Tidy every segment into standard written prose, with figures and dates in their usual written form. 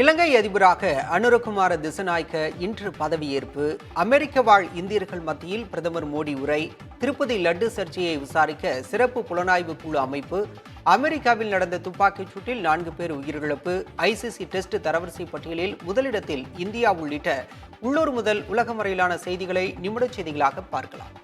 இலங்கை அதிபராக அனுரகுமார திசநாயக்க இன்று பதவியேற்பு. அமெரிக்க வாழ் இந்தியர்கள் மத்தியில் பிரதமர் மோடி உரை. திருப்பதி லட்டு சர்ச்சையை விசாரிக்க சிறப்பு புலனாய்வு குழு அமைப்பு. அமெரிக்காவில் நடந்த துப்பாக்கிச் சூட்டில் 4 பேர் உயிரிழப்பு. ஐசிசி டெஸ்ட் தரவரிசை பட்டியலில் முதலிடத்தில் இந்தியா உள்ளிட்ட உள்ளூர் முதல் உலகம் வரையிலான செய்திகளை நிமிடச் செய்திகளாக பார்க்கலாம்.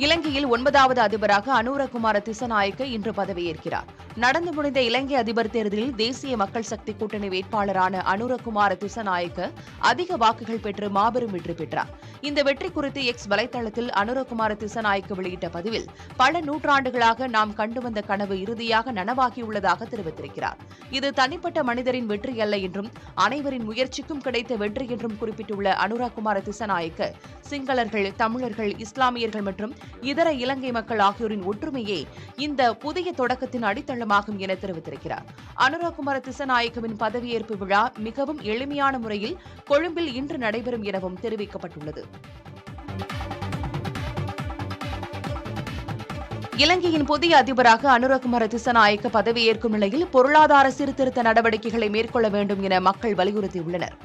இலங்கையில் 9வது அதிபராக அனுரகுமார திசநாயக்க இன்று பதவியேற்கிறார். நடந்து முடிந்த இலங்கை அதிபர் தேர்தலில் தேசிய மக்கள் சக்தி கூட்டணி வேட்பாளரான அனுரகுமார திசநாயக்க அதிக வாக்குகள் பெற்று மாபெரும் வெற்றி பெற்றார். இந்த வெற்றி குறித்து எக்ஸ் வலைதளத்தில் அனுரகுமார திசநாயக்க வெளியிட்ட பதிவில், பல நூற்றாண்டுகளாக நாம் கண்டு வந்த கனவு இறுதியாக நனவாகியுள்ளதாக தெரிவித்திருக்கிறார். இது தனிப்பட்ட மனிதரின் வெற்றி அல்ல என்றும் அனைவரின் முயற்சிக்கும் கிடைத்த வெற்றி என்றும் குறிப்பிட்டுள்ள அனுரகுமார திசநாயக்க, சிங்களர்கள், தமிழர்கள், இஸ்லாமியர்கள் மற்றும் இதர இலங்கை மக்கள் ஆகியோரின் ஒற்றுமையே இந்த புதிய தொடக்கத்தின் அடித்தளமாகும் என தெரிவித்திருக்கிறார். அனுரகுமார திசநாயக்கவின் பதவியேற்பு விழா மிகவும் எளிமையான முறையில் கொழும்பில் இன்று நடைபெறும் எனவும் தெரிவிக்கப்பட்டுள்ளது. இலங்கையின் புதிய அதிபராக அனுரகுமார திசநாயக்க பதவியேற்கும் நிலையில் பொருளாதார சீர்திருத்த நடவடிக்கைகளை மேற்கொள்ள வேண்டும் என மக்கள் வலியுறுத்தியுள்ளனர்.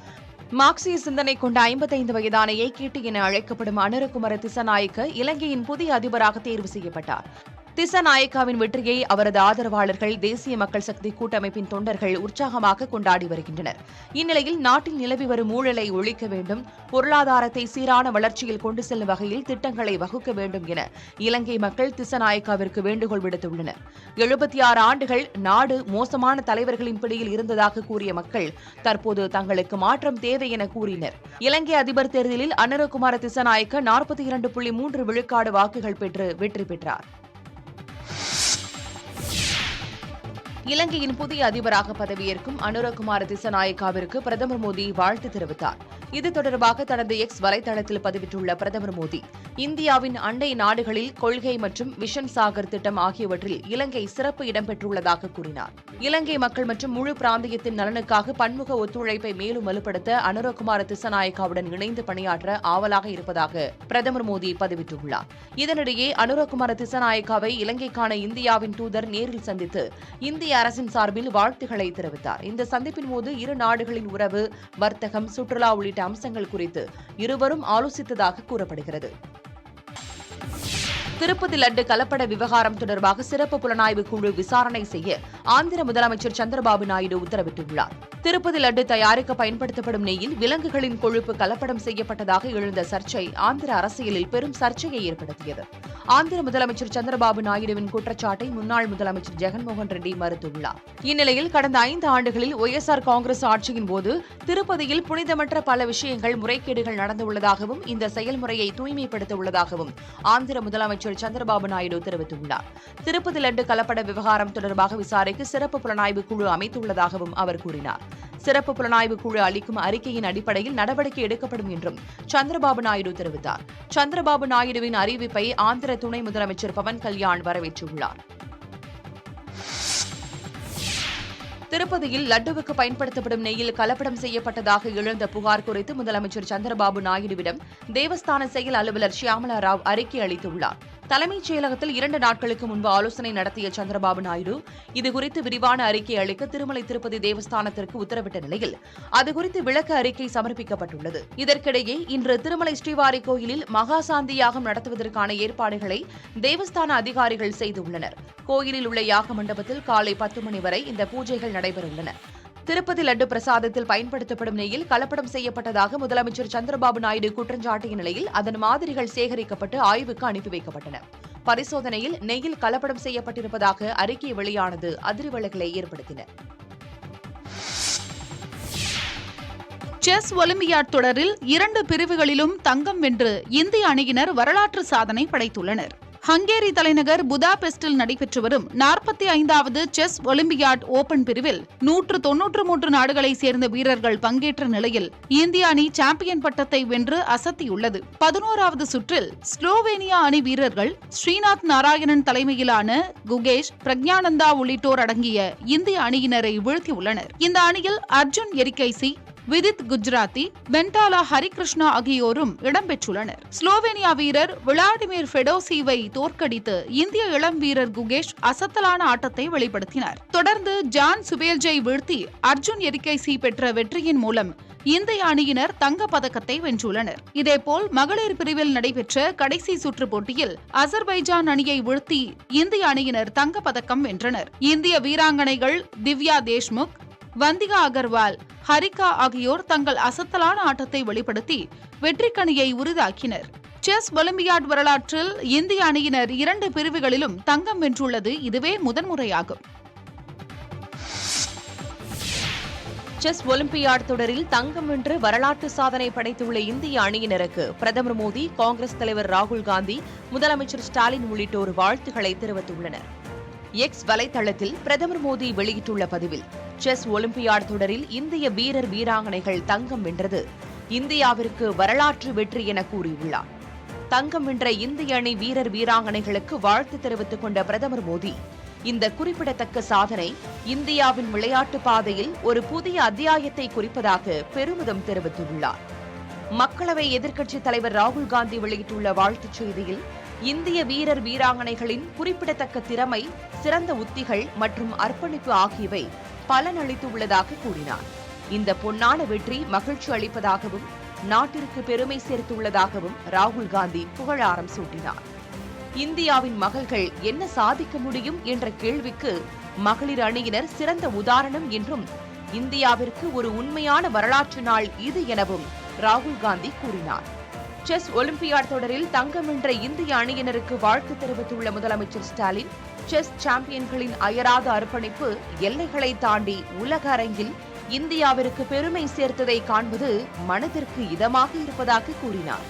மார்க்சிய சிந்தனை கொண்ட 55 வயதான ஏகேடி என அழைக்கப்படும் அனுரகுமார திசநாயக்க இலங்கையின் புதிய அதிபராக தேர்வு செய்யப்பட்டார். திசநாயக்காவின் வெற்றியை அவரது ஆதரவாளர்கள், தேசிய மக்கள் சக்தி கூட்டமைப்பின் தொண்டர்கள் உற்சாகமாக கொண்டாடி வருகின்றனர். இந்நிலையில் நாட்டில் நிலவி வரும் ஊழலை ஒழிக்க வேண்டும், பொருளாதாரத்தை சீரான வளர்ச்சியில் கொண்டு செல்லும் வகையில் திட்டங்களை வகுக்க வேண்டும் என இலங்கை மக்கள் திசநாயக்காவிற்கு வேண்டுகோள் விடுத்துள்ளனர். 76 ஆண்டுகள் நாடு மோசமான தலைவர்களின் பிடியில் இருந்ததாக கூறிய மக்கள் தற்போது தங்களுக்கு மாற்றம் தேவை என கூறினர். இலங்கை அதிபர் தேர்தலில் அனுரகுமார திசநாயக்க 42.3 விழுக்காடு வாக்குகள் பெற்று வெற்றி பெற்றார். இலங்கையின் புதிய அதிபராக பதவியேற்கும் அனுரகுமார திசநாயக்காவிற்கு பிரதமர் மோடி வாழ்த்து தெரிவித்தார். இது தொடர்பாக தனது எக்ஸ் வலைதளத்தில் பதிவிட்டுள்ள பிரதமர் மோடி, இந்தியாவின் அண்டை நாடுகளில் கொள்கை மற்றும் விஷன் சாகர் திட்டம் ஆகியவற்றில் இலங்கை சிறப்பு இடம்பெற்றுள்ளதாக கூறினார். இலங்கை மக்கள் மற்றும் முழு பிராந்தியத்தின் நலனுக்காக பன்முக ஒத்துழைப்பை மேலும் வலுப்படுத்த அனுரகுமார திசநாயக்காவுடன் இணைந்து பணியாற்ற ஆவலாக இருப்பதாக பிரதமர் மோடி பதிவிட்டுள்ளார். இதனிடையே அனுரகுமார திசநாயக்காவை இலங்கைக்கான இந்தியாவின் தூதர் நேரில் சந்தித்து இந்திய அரசின் சார்பில் வாழ்த்துக்களை தெரிவித்தார். இந்த சந்திப்பின் போது இரு நாடுகளின் உறவு, வர்த்தகம், சுற்றுலா உள்ளிட்ட அம்சங்கள் குறித்து இருவரும் ஆலோசித்ததாக கூறப்படுகிறது. திருப்பதி லட்டு கலப்பட விவகாரம் தொடர்பாக சிறப்பு புலனாய்வு குழு விசாரணை செய்ய ஆந்திர முதலமைச்சர் சந்திரபாபு நாயுடு உத்தரவிட்டுள்ளார். திருப்பதி லட்டு தயாரிக்க பயன்படுத்தப்படும் நெய்யில் விலங்குகளின் கொழுப்பு கலப்படம் செய்யப்பட்டதாக எழுந்த சர்ச்சை ஆந்திர அரசியலில் பெரும் சர்ச்சையை ஏற்படுத்தியது. ஆந்திர முதலமைச்சர் சந்திரபாபு நாயுடுவின் குற்றச்சாட்டை முன்னாள் முதலமைச்சர் ஜெகன்மோகன் ரெட்டி மறுத்துள்ளார். இந்நிலையில் கடந்த 5 ஆண்டுகளில் ஒய்எஸ்ஆர் காங்கிரஸ் ஆட்சியின் போது திருப்பதியில் புனிதமற்ற பல விஷயங்கள், முறைகேடுகள் நடந்துள்ளதாகவும் இந்த செயல்முறையை தூய்மைப்படுத்த உள்ளதாகவும் ஆந்திர முதலமைச்சர் சந்திரபாபு நாயுடு தெரிவித்துள்ளார். திருப்பதி லட்டு கலப்பட விவகாரம் தொடர்பாக விசாரிக்க சிறப்பு புலனாய்வு குழு அமைத்துள்ளதாகவும் அவர் கூறினார். சிறப்பு புலனாய்வு குழு அளிக்கும் அறிக்கையின் அடிப்படையில் நடவடிக்கை எடுக்கப்படும் என்றும் சந்திரபாபு நாயுடு தெரிவித்தார். சந்திரபாபு நாயுடுவின் அறிவிப்பை ஆந்திர துணை முதலமைச்சர் பவன் கல்யாண் வரவேற்றுள்ளார். திருப்பதியில் லட்டுவுக்கு பயன்படுத்தப்படும் நெய்யில் கலப்படம் செய்யப்பட்டதாக எழுந்த புகார் குறித்து முதலமைச்சர் சந்திரபாபு நாயுடுவிடம் தேவஸ்தான செயல் அலுவலர் ஷியாமலா ராவ் அறிக்கை அளித்துள்ளார். தலைமைச் செயலகத்தில் 2 நாட்களுக்கு முன்பு ஆலோசனை நடத்திய சந்திரபாபு நாயுடு இதுகுறித்து விரிவான அறிக்கை அளிக்க திருமலை திருப்பதி தேவஸ்தானத்திற்கு உத்தரவிட்ட நிலையில் அதுகுறித்து விளக்க அறிக்கை சமர்ப்பிக்கப்பட்டுள்ளது. இதற்கிடையே இன்று திருமலை ஸ்ரீவாரி கோயிலில் மகா சாந்தி யாகம் நடத்துவதற்கான ஏற்பாடுகளை தேவஸ்தான அதிகாரிகள் செய்துள்ளனர். கோயிலில் உள்ள யாக மண்டபத்தில் காலை 10 மணி வரை இந்த பூஜைகள் நடைபெறவுள்ளன. திருப்பதி லட்டு பிரசாதத்தில் பயன்படுத்தப்படும் நெய்யில் கலப்படம் செய்யப்பட்டதாக முதலமைச்சர் சந்திரபாபு நாயுடு குற்றஞ்சாட்டிய நிலையில் அதன் மாதிரிகள் சேகரிக்கப்பட்டு ஆய்வுக்கு அனுப்பி வைக்கப்பட்டன. பரிசோதனையில் நெய்யில் கலப்படம் செய்யப்பட்டிருப்பதாக அறிக்கை வெளியானது அதிர்வலைகளை ஏற்படுத்தின. செஸ் ஒலிம்பியாட் தொடரில் 2 பிரிவுகளிலும் தங்கம் வென்று இந்திய அணியினர் வரலாற்று சாதனை படைத்துள்ளனர். ஹங்கேரி தலைநகர் புதாபெஸ்டில் நடைபெற்று வரும் 45வது செஸ் ஒலிம்பியாட் ஓபன் பிரிவில் 193 நாடுகளைச் சேர்ந்த வீரர்கள் பங்கேற்ற நிலையில் இந்திய அணி சாம்பியன் பட்டத்தை வென்று அசத்தியுள்ளது. 11வது சுற்றில் ஸ்லோவேனியா அணி வீரர்கள் ஸ்ரீநாத் நாராயணன் தலைமையிலான குகேஷ், பிரக்ஞானந்தா உள்ளிட்டோர் அடங்கிய இந்திய அணியினரை வீழ்த்தியுள்ளனர். இந்த அணியில் அர்ஜுன் எரிகைசி, விதித் குஜராத்தி, பென்டாலா ஹரிகிருஷ்ணா ஆகியோரும் இடம்பெற்றுள்ளனர். ஸ்லோவேனியா வீரர் விளாடிமிர் ஃபெடோசிவை தோற்கடித்து இந்திய இளம் வீரர் குகேஷ் அசத்தலான ஆட்டத்தை வெளிப்படுத்தினார். தொடர்ந்து ஜான் சுபேல்ஜை வீழ்த்தி அர்ஜுன் எரிகைசி பெற்ற வெற்றியின் மூலம் இந்திய அணியினர் தங்கப் பதக்கத்தை வென்றுள்ளனர். இதேபோல் மகளிர் பிரிவில் நடைபெற்ற கடைசி சுற்று போட்டியில் அசர்பைஜான் அணியை வீழ்த்தி இந்திய அணியினர் தங்கப் பதக்கம் வென்றனர். இந்திய வீராங்கனைகள் திவ்யா தேஷ்முக், வந்திகா அகர்வால், ஹரிகா ஆகியோர் தங்கள் அசத்தலான ஆட்டத்தை வெளிப்படுத்தி வெற்றிக்கனியை உறுதியாக்கினர். செஸ் ஒலிம்பியாட் வரலாற்றில் இந்திய அணியினர் 2 பிரிவுகளிலும் தங்கம் வென்றுள்ளது இதுவே முதன்முறையாகும். செஸ் ஒலிம்பியாட் தொடரில் தங்கம் வென்று வரலாற்று சாதனை படைத்துள்ள இந்திய அணியினருக்கு பிரதமர் மோடி, காங்கிரஸ் தலைவர் ராகுல் காந்தி, முதலமைச்சர் ஸ்டாலின் உள்ளிட்டோர் வாழ்த்துக்களை தெரிவித்துள்ளனர். எக்ஸ் வலைதளத்தில் பிரதமர் மோடி வெளியிட்டுள்ள பதிவில், செஸ் ஒலிம்பியாட் தொடரில் இந்திய வீரர் வீராங்கனைகள் தங்கம் வென்றது இந்தியாவிற்கு வரலாற்று வெற்றி என கூறியுள்ளார். தங்கம் வென்ற இந்திய அணி வீரர் வீராங்கனைகளுக்கு வாழ்த்து தெரிவித்துக் கொண்ட பிரதமர் மோடி, இந்த குறிப்பிடத்தக்க சாதனை இந்தியாவின் விளையாட்டு பாதையில் ஒரு புதிய அத்தியாயத்தை குறிப்பதாக பெருமிதம் தெரிவித்துள்ளார். மக்களவை எதிர்க்கட்சித் தலைவர் ராகுல் காந்தி வெளியிட்டுள்ள வாழ்த்துச் செய்தியில், இந்திய வீரர் வீராங்கனைகளின் குறிப்பிடத்தக்க திறமை, சிறந்த உத்திகள் மற்றும் அர்ப்பணிப்பு ஆகியவை பலனளித்துள்ளதாக கூறினார். இந்த பொன்னான வெற்றி மகிழ்ச்சி அளிப்பதாகவும் நாட்டிற்கு பெருமை சேர்த்துள்ளதாகவும் ராகுல் காந்தி புகழாரம் சூட்டினார். இந்தியாவின் மகள்கள் என்ன சாதிக்க முடியும் என்ற கேள்விக்கு மகளிர் அணியினர் சிறந்த உதாரணம் என்றும், இந்தியாவிற்கு ஒரு உண்மையான வரலாற்று நாள் இது எனவும் ராகுல் காந்தி கூறினார். செஸ் ஒலிம்பியாட் தொடரில் தங்கம் வென்ற இந்திய அணியினருக்கு வாழ்த்து தெரிவித்துள்ள முதலமைச்சர் ஸ்டாலின், செஸ் சாம்பியன்களின் அயராத அர்ப்பணிப்பு எல்லைகளை தாண்டி உலக அரங்கில் இந்தியாவிற்கு பெருமை சேர்த்ததை காண்பது மனதிற்கு இதமாக இருப்பதாக கூறினார்.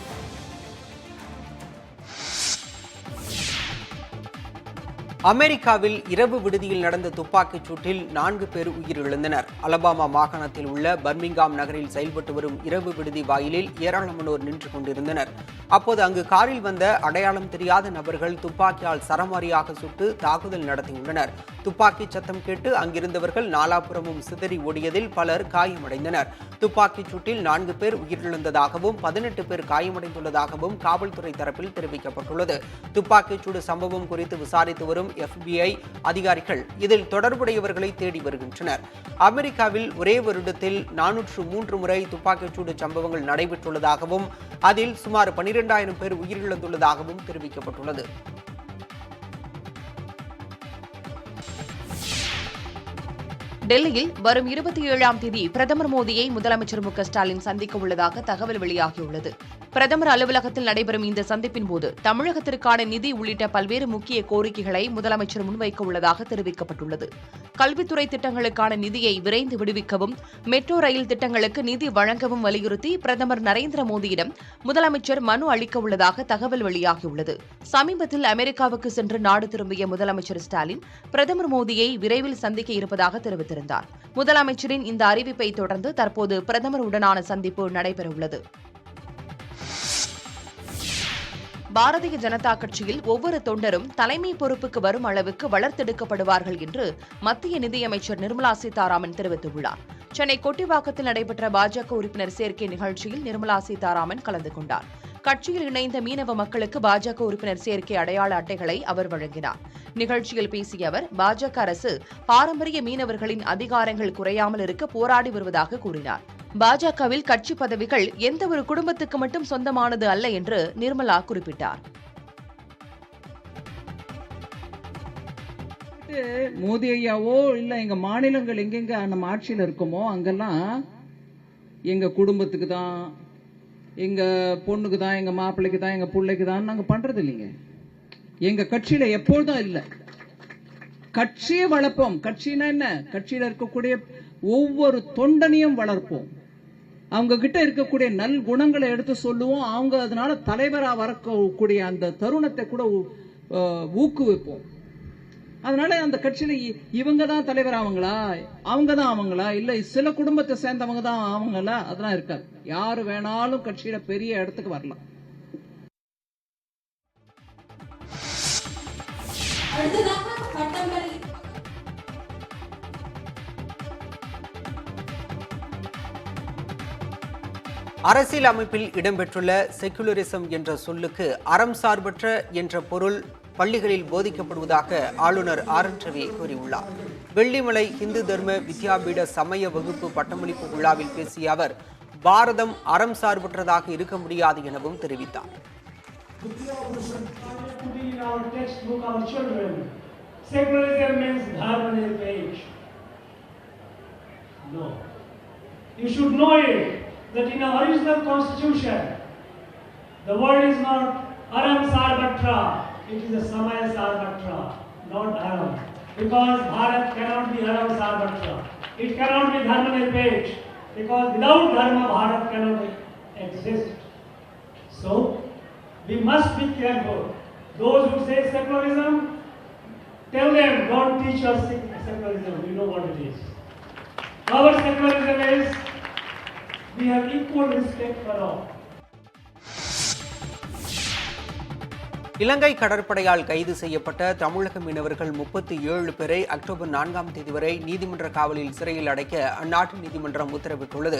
அமெரிக்காவில் இரவு விடுதியில் நடந்த துப்பாக்கிச் சூட்டில் 4 பேர் உயிரிழந்தனர். அலபாமா மாகாணத்தில் உள்ள பர்மிங்காம் நகரில் செயல்பட்டு வரும் இரவு விடுதி வாயிலில் ஏராளமானோர் நின்று கொண்டிருந்தனர். அப்போது அங்கு காரில் வந்த அடையாளம் தெரியாத நபர்கள் துப்பாக்கியால் சரமாரியாக சுட்டு தாக்குதல் நடத்தியுள்ளனர். துப்பாக்கிச் சத்தம் கேட்டு அங்கிருந்தவர்கள் நாலாபுறமும் சிதறி ஓடியதில் பலர் காயமடைந்தனர். துப்பாக்கிச் சூட்டில் 4 பேர் உயிரிழந்ததாகவும் 18 பேர் காயமடைந்துள்ளதாகவும் காவல்துறை தரப்பில் தெரிவிக்கப்பட்டுள்ளது. துப்பாக்கிச் சூடு சம்பவம் குறித்து விசாரித்து வரும் FBI அதிகாரிகள் இதில் தொடர்புடையவர்களை தேடி வருகின்றனர். அமெரிக்காவில் ஒரே வருடத்தில் 403 முறை துப்பாக்கிச்சூடு சம்பவங்கள் நடைபெற்றுள்ளதாகவும் அதில் சுமார் 12,000 பேர் உயிரிழந்துள்ளதாகவும் தெரிவிக்கப்பட்டுள்ளது. டெல்லியில் வரும் 27ஆம் தேதி பிரதமர் மோடியை முதலமைச்சர் மு க ஸ்டாலின் சந்திக்க உள்ளதாக தகவல் வெளியாகியுள்ளது. பிரதமர் அலுவலகத்தில் நடைபெறும் இந்த சந்திப்பின் போது தமிழகத்திற்கான நிதி உள்ளிட்ட பல்வேறு முக்கிய கோரிக்கைகளை முதலமைச்சர் முன்வைக்க உள்ளதாக தெரிவிக்கப்பட்டுள்ளது. கல்வித்துறை திட்டங்களுக்கான நிதியை விரைந்து விடுவிக்கவும், மெட்ரோ ரயில் திட்டங்களுக்கு நிதி வழங்கவும் வலியுறுத்தி பிரதமர் நரேந்திர மோடியிடம் முதலமைச்சர் மனு அளிக்க உள்ளதாக தகவல் வெளியாகியுள்ளது. சமீபத்தில் அமெரிக்காவுக்கு சென்று நாடு திரும்பிய முதலமைச்சர் ஸ்டாலின் பிரதமர் மோடியை விரைவில் சந்திக்க இருப்பதாக தெரிவித்திருந்தார். முதலமைச்சரின் இந்த அறிவிப்பை தொடர்ந்து தற்போது பிரதமர் உடனான சந்திப்பு நடைபெறவுள்ளது. பாரதிய ஜனதா கட்சியில் ஒவ்வொரு தொண்டரும் தலைமை பொறுப்புக்கு வரும் அளவுக்கு வளர்த்தெடுக்கப்படுவார்கள் என்று மத்திய நிதியமைச்சர் நிர்மலா சீதாராமன் தெரிவித்துள்ளார். சென்னை கொட்டிவாக்கத்தில் நடைபெற்ற பாஜக உறுப்பினர் சேர்க்கை நிகழ்ச்சியில் நிர்மலா சீதாராமன் கலந்து கொண்டார். கட்சியில் இணைந்த மீனவ மக்களுக்கு பாஜக உறுப்பினர் சேர்க்கை அடையாள அட்டைகளை அவர் வழங்கினார். நிகழ்ச்சியில் பேசிய அவர், பாஜக அரசு பாரம்பரிய மீனவர்களின் அதிகாரங்கள் குறையாமல் இருக்க போராடி வருவதாக கூறினார். பாஜகவில் கட்சி பதவிகள் எந்த ஒரு குடும்பத்துக்கு மட்டும் சொந்தமானது அல்ல என்று நிர்மலா குறிப்பிட்டார். மோடி ஐயாவோ இல்ல எங்க மாநிலங்கள் எங்கெங்க நம்ம ஆட்சியில் இருக்குமோ அங்கெல்லாம் எங்க குடும்பத்துக்கு தான், எங்க பொண்ணுக்கு தான், எங்க மாப்பிள்ளைக்கு தான், எங்க பிள்ளைக்கு தான் நாங்க பண்றது இல்லைங்க. எங்க கட்சியில எப்பொழுதும் இல்ல. கட்சியை வளர்ப்போம். கட்சினா என்ன? கட்சியில இருக்கக்கூடிய ஒவ்வொரு தொண்டனையும் வளர்ப்போம். அவங்க கிட்ட இருக்கக்கூடிய நல் குணங்களை எடுத்து சொல்லுவோம். அவங்க அதனால தலைவரா வரக்கூடிய அந்த தருணத்தை கூட ஊக்குவிப்போம். அதனால அந்த கட்சியில இவங்க தான் தலைவர் ஆவங்களா, அவங்க தான் ஆவங்களா, இல்ல சில குடும்பத்தை சேர்ந்தவங்க தான் ஆவங்களா, அதெல்லாம் இருக்காது. யாரு வேணாலும் கட்சியில பெரிய இடத்துக்கு வரலாம். அரசியல் அமைப்பில் இடம்பெற்றுள்ள செக்குலரிசம் என்ற சொல்லுக்கு அறம் சார்பற்ற என்ற பொருள் பள்ளிகளில் போதிக்கப்படுவதாக ஆளுநர் RN ரவி கூறியுள்ளார். வெள்ளிமலை இந்து தர்ம வித்யாபீட சமய வகுப்பு பட்டமளிப்பு விழாவில் பேசிய அவர், பாரதம் அறம் சார்பற்றதாக இருக்க முடியாது எனவும் தெரிவித்தார். You should know it, that in our original constitution, the word is not Aram Sarvatra, it is a Samaya Sarvatra, not Aram. Because Bharat cannot be Aram Sarvatra. It cannot be Dharma Nirpeksh, because without Dharma, Bharat cannot exist. So, we must be careful. Those who say secularism, tell them, don't teach us secularism, we know what it is. Our secularism is, we have equal respect for all. இலங்கை கடற்படையால் கைது செய்யப்பட்ட தமிழக மீனவர்கள் 37 பேரை October 4ஆம் தேதி வரை நீதிமன்ற காவலில் சிறையில் அடைக்க அந்நாட்டு நீதிமன்றம் உத்தரவிட்டுள்ளது.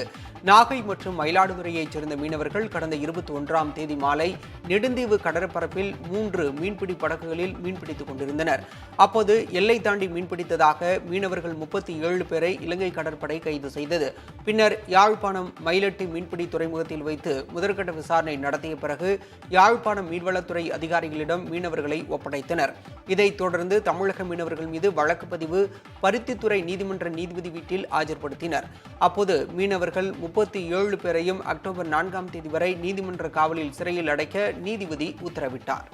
நாகை மற்றும் மயிலாடுதுறையைச் சேர்ந்த மீனவர்கள் கடந்த 21ஆம் தேதி மாலை நெடுந்தீவு கடற்பரப்பில் 3 மீன்பிடி படகுகளில் மீன்பிடித்துக் கொண்டிருந்தனர். அப்போது எல்லை தாண்டி மீன்பிடித்ததாக மீனவர்கள் 37 பேரை இலங்கை கடற்படை கைது செய்தது. பின்னர் யாழ்ப்பாணம் மயிலட்டி மீன்பிடி துறைமுகத்தில் வைத்து முதற்கட்ட விசாரணை நடத்திய பிறகு யாழ்ப்பாணம் மீன்வளத்துறை அதிகாரிகளிடம் மீனவர்களை ஒப்படைத்தனர். இதைத் தொடர்ந்து தமிழக மீனவர்கள் மீது வழக்கு பதிவு பருத்தித்துறை நீதிமன்ற நீதிபதி வீட்டில் ஆஜர்படுத்தினர். அப்போது மீனவர்கள் 37 பேரையும் அக்டோபர் 4ஆம் தேதி வரை நீதிமன்ற காவலில் சிறையில் அடைக்க நீதிபதி உத்தரவிட்டார்.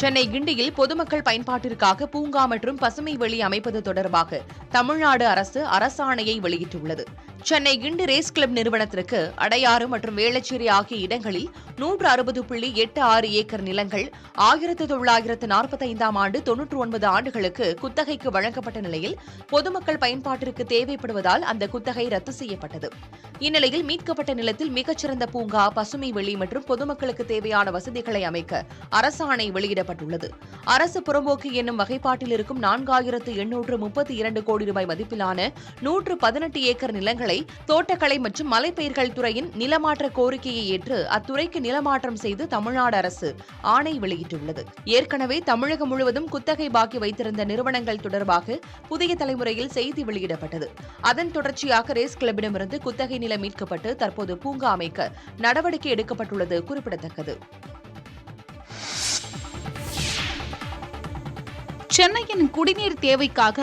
சென்னை கிண்டியில் பொதுமக்கள் பயன்பாட்டிற்காக பூங்கா மற்றும் பசுமை வெளி அமைப்பது தொடர்பாக தமிழ்நாடு அரசு அரசாணையை வெளியிட்டுள்ளது. சென்னை கிண்டி ரேஸ் கிளப் நிறுவனத்திற்கு அடையாறு மற்றும் வேளச்சேரி ஆகிய இடங்களில் 160.86 ஏக்கர் நிலங்கள் 1945ஆம் ஆண்டு 99 ஆண்டுகளுக்கு குத்தகைக்கு வழங்கப்பட்ட நிலையில் பொதுமக்கள் பயன்பாட்டிற்கு தேவைப்படுவதால் அந்த குத்தகை ரத்து செய்யப்பட்டது. இந்நிலையில் மீட்கப்பட்ட நிலத்தில் மிகச்சிறந்த பூங்கா, பசுமை வெளி மற்றும் பொதுமக்களுக்கு தேவையான வசதிகளை அமைக்க அரசாணை வெளியிடப்பட்டுள்ளது. அரசு புறம்போக்கு என்னும் வகைப்பாட்டில் இருக்கும் 4832 கோடி ரூபாய் மதிப்பிலான 118 ஏக்கர் நிலங்களை தோட்டக்கலை மற்றும் மலைப்பயிர்கள் துறையின் நிலமாற்ற கோரிக்கையை ஏற்று அத்துறைக்கு நிலமாற்றம் செய்து தமிழ்நாடு அரசு ஆணை வெளியிட்டுள்ளது. ஏற்கனவே தமிழகம் முழுவதும் குத்தகை பாக்கி வைத்திருந்த நிறுவனங்கள் தொடர்பாக புதிய தலைமுறையில் செய்தி வெளியிடப்பட்டது. அதன் தொடர்ச்சியாக ரேஸ் கிளப்பிடமிருந்து குத்தகை நிலம் மீட்கப்பட்டு தற்போது பூங்கா அமைக்க நடவடிக்கை எடுக்கப்பட்டுள்ளது குறிப்பிடத்தக்கது. சென்னையின் குடிநீர் தேவைக்காக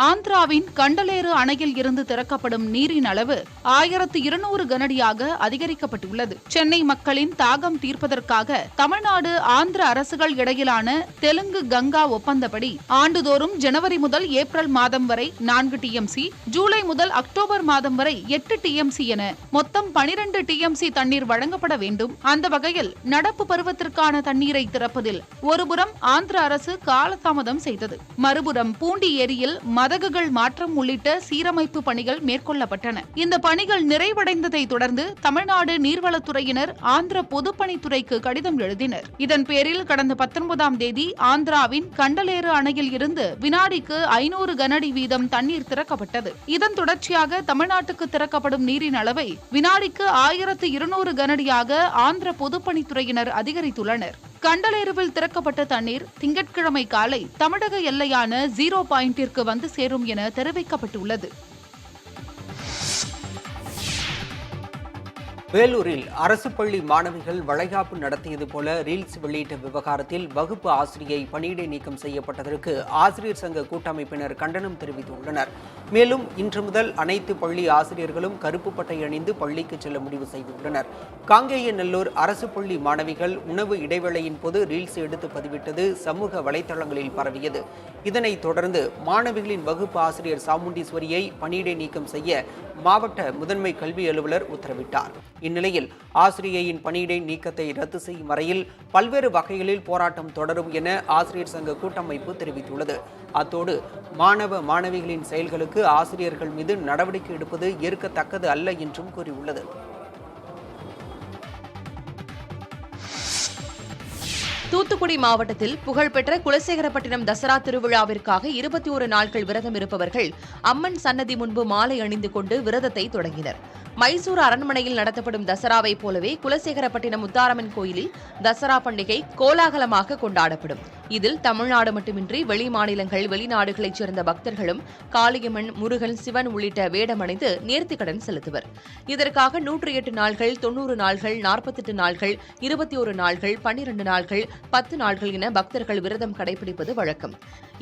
ஆந்திராவின் கண்டலேறு அணையில் இருந்து திறக்கப்படும் நீரின் அளவு 1200 கனஅடியாக அதிகரிக்கப்பட்டுள்ளது. சென்னை மக்களின் தாகம் தீர்ப்பதற்காக தமிழ்நாடு ஆந்திர அரசுகள் இடையிலான தெலுங்கு கங்கா ஒப்பந்தப்படி ஆண்டுதோறும் ஜனவரி முதல் ஏப்ரல் மாதம் வரை 4 TMC, ஜூலை முதல் அக்டோபர் மாதம் வரை 8 TMC என மொத்தம் 12 TMC தண்ணீர் வழங்கப்பட வேண்டும். அந்த வகையில் நடப்பு பருவத்திற்கான தண்ணீரை திறப்பதில் ஒருபுறம் ஆந்திர அரசு காலதாமதம் செய்தது. மறுபுறம் பூண்டி ஏரியில் மதகுகள் மாற்றம் உள்ளிட்ட சீரமைப்பு பணிகள் மேற்கொள்ளப்பட்டன. இந்த பணிகள் நிறைவடைந்ததை தொடர்ந்து தமிழ்நாடு நீர்வளத்துறையினர் ஆந்திர பொதுப்பணித்துறைக்கு கடிதம் எழுதினர். இதன் பேரில் கடந்த 19ஆம் தேதி ஆந்திராவின் கண்டலேறு அணையில் இருந்து வினாடிக்கு 500 கனஅடி வீதம் தண்ணீர் திறக்கப்பட்டது. இதன் தொடர்ச்சியாக தமிழ்நாட்டுக்கு திறக்கப்படும் நீரின் அளவை வினாடிக்கு 1200 கனஅடியாக ஆந்திர பொதுப்பணித்துறையினர் அதிகரித்துள்ளனர். கண்டலேருவில் திறக்கப்பட்ட தண்ணீர் திங்கட்கிழமை காலை தமிழக எல்லையான 0 பாயிண்டிற்கு வந்து சேரும் என தெரிவிக்கப்பட்டுள்ளது. வேலூரில் அரசு பள்ளி மாணவிகள் வளைகாப்பு நடத்தியது போல ரீல்ஸ் வெளியிட்ட விவகாரத்தில் வகுப்பு ஆசிரியை பணியிடை நீக்கம் செய்யப்பட்டதற்கு ஆசிரியர் சங்க கூட்டமைப்பினர் கண்டனம் தெரிவித்துள்ளனர். மேலும் இன்று முதல் அனைத்து பள்ளி ஆசிரியர்களும் கருப்பு பட்டை அணிந்து பள்ளிக்கு செல்ல முடிவு செய்துள்ளனர். காங்கேயநல்லூர் அரசு பள்ளி மாணவிகள் உணவு இடைவேளையின் போது ரீல்ஸ் எடுத்து பதிவிட்டது சமூக வலைதளங்களில் பரவியது. இதனைத் தொடர்ந்து மாணவிகளின் வகுப்பு ஆசிரியர் சாமுண்டீஸ்வரியை பணியிடை நீக்கம் செய்ய மாவட்ட முதன்மை கல்வி அலுவலர் உத்தரவிட்டார். இந்நிலையில் ஆசிரியையின் பணியிடை நீக்கத்தை ரத்து செய்யும் வரையில் பல்வேறு வகைகளில் போராட்டம் தொடரும் என ஆசிரியர் சங்க கூட்டமைப்பு தெரிவித்துள்ளது. அத்தோடு மாணவ மாணவிகளின் செயல்களுக்கு ஆசிரியர்கள் மீது நடவடிக்கை எடுப்பது ஏற்கத்தக்கது அல்ல என்றும் கூறியுள்ளது. தூத்துக்குடி மாவட்டத்தில் புகழ்பெற்ற குலசேகரப்பட்டினம் தசரா திருவிழாவிற்காக 21 நாட்கள் விரதம் இருப்பவர்கள் அம்மன் சன்னதி முன்பு மாலை அணிந்து கொண்டு விரதத்தை தொடங்கினர். மைசூர் அரண்மனையில் நடத்தப்படும் தசராவைப் போலவே குலசேகரப்பட்டினம் முத்தாரம்மன் கோயிலில் தசரா பண்டிகை கோலாகலமாக கொண்டாடப்படும். இதில் தமிழ்நாடு மட்டுமின்றி வெளி மாநிலங்கள், வெளிநாடுகளைச் சேர்ந்த பக்தர்களும் காளியம்மன், முருகன், சிவன் உள்ளிட்ட வேடமணிந்து நேர்த்திக்கடன் செலுத்துவர். இதற்காக 108 நாள்கள், 90 நாள்கள், 48 நாள்கள், 21 நாள்கள், 12 நாள்கள், 10 நாள்கள் என பக்தர்கள் விரதம் கடைபிடிப்பது வழக்கம்.